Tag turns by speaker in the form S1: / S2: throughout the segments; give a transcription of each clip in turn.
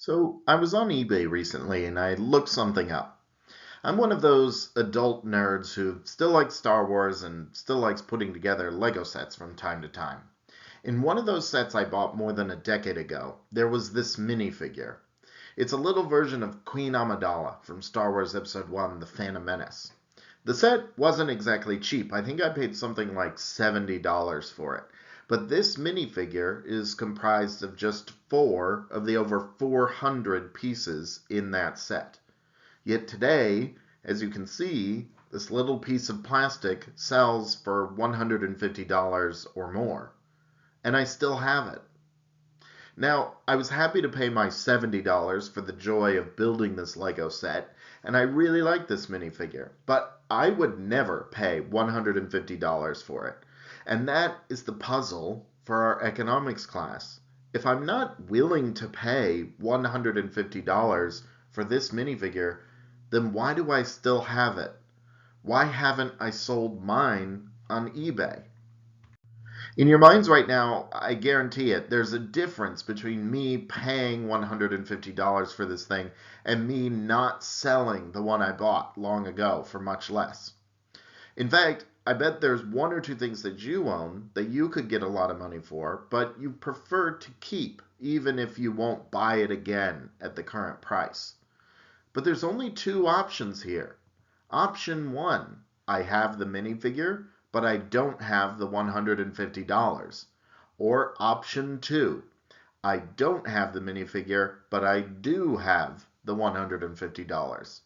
S1: So I was on eBay recently and I looked something up. I'm one of those adult nerds who still likes Star Wars and still likes putting together Lego sets from time to time. In one of those sets I bought more than a decade ago, there was this minifigure. It's a little version of Queen Amidala from Star Wars Episode 1, The Phantom Menace. The set wasn't exactly cheap. I think I paid something like $70 for it. But this minifigure is comprised of just 4 of the over 400 pieces in that set. Yet today, as you can see, this little piece of plastic sells for $150 or more. And I still have it. Now, I was happy to pay my $70 for the joy of building this Lego set, and I really like this minifigure, but I would never pay $150 for it. And that is the puzzle for our economics class. If I'm not willing to pay $150 for this minifigure, then why do I still have it? Why haven't I sold mine on eBay? In your minds right now, I guarantee it, there's a difference between me paying $150 for this thing and me not selling the one I bought long ago for much less. In fact, I bet there's one or two things that you own that you could get a lot of money for, but you prefer to keep, even if you won't buy it again at the current price. But there's only two options here. Option one, I have the minifigure, but I don't have the $150. Or option two, I don't have the minifigure, but I do have the $150.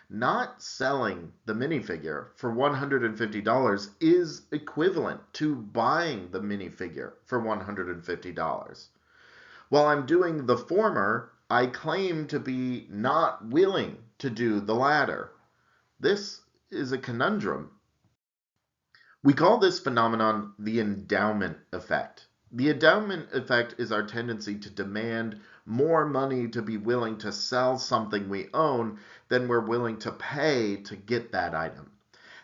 S1: Not selling the minifigure for $150 is equivalent to buying the minifigure for $150. While I'm doing the former, I claim to be not willing to do the latter. This is a conundrum. We call this phenomenon the endowment effect. The endowment effect is our tendency to demand more money to be willing to sell something we own than we're willing to pay to get that item.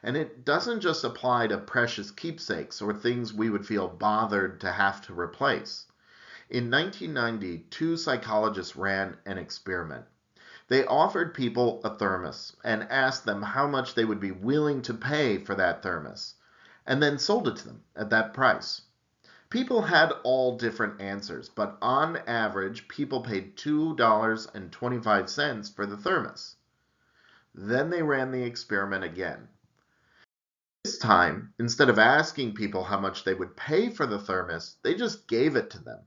S1: And it doesn't just apply to precious keepsakes or things we would feel bothered to have to replace. In 1990, two psychologists ran an experiment. They offered people a thermos and asked them how much they would be willing to pay for that thermos, and then sold it to them at that price. People had all different answers, but on average, people paid $2.25 for the thermos. Then they ran the experiment again. This time, instead of asking people how much they would pay for the thermos, they just gave it to them.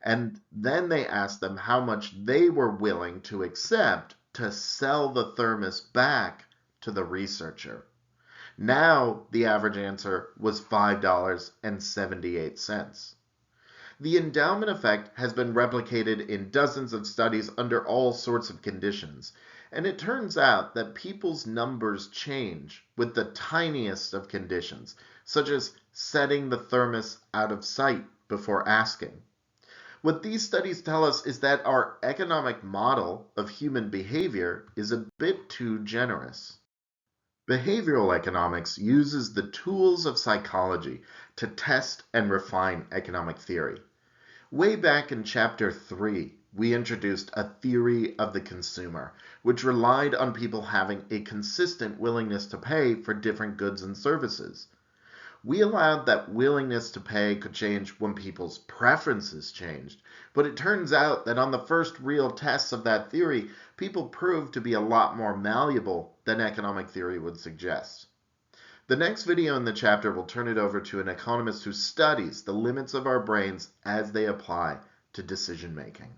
S1: And then they asked them how much they were willing to accept to sell the thermos back to the researcher. Now the average answer was $5.78. The endowment effect has been replicated in dozens of studies under all sorts of conditions, and it turns out that people's numbers change with the tiniest of conditions, such as setting the thermos out of sight before asking. What these studies tell us is that our economic model of human behavior is a bit too generous. Behavioral economics uses the tools of psychology to test and refine economic theory. Way back in chapter 3, we introduced a theory of the consumer, which relied on people having a consistent willingness to pay for different goods and services. We allowed that willingness to pay could change when people's preferences changed, but it turns out that on the first real tests of that theory, people proved to be a lot more malleable than economic theory would suggest. The next video in the chapter will turn it over to an economist who studies the limits of our brains as they apply to decision making.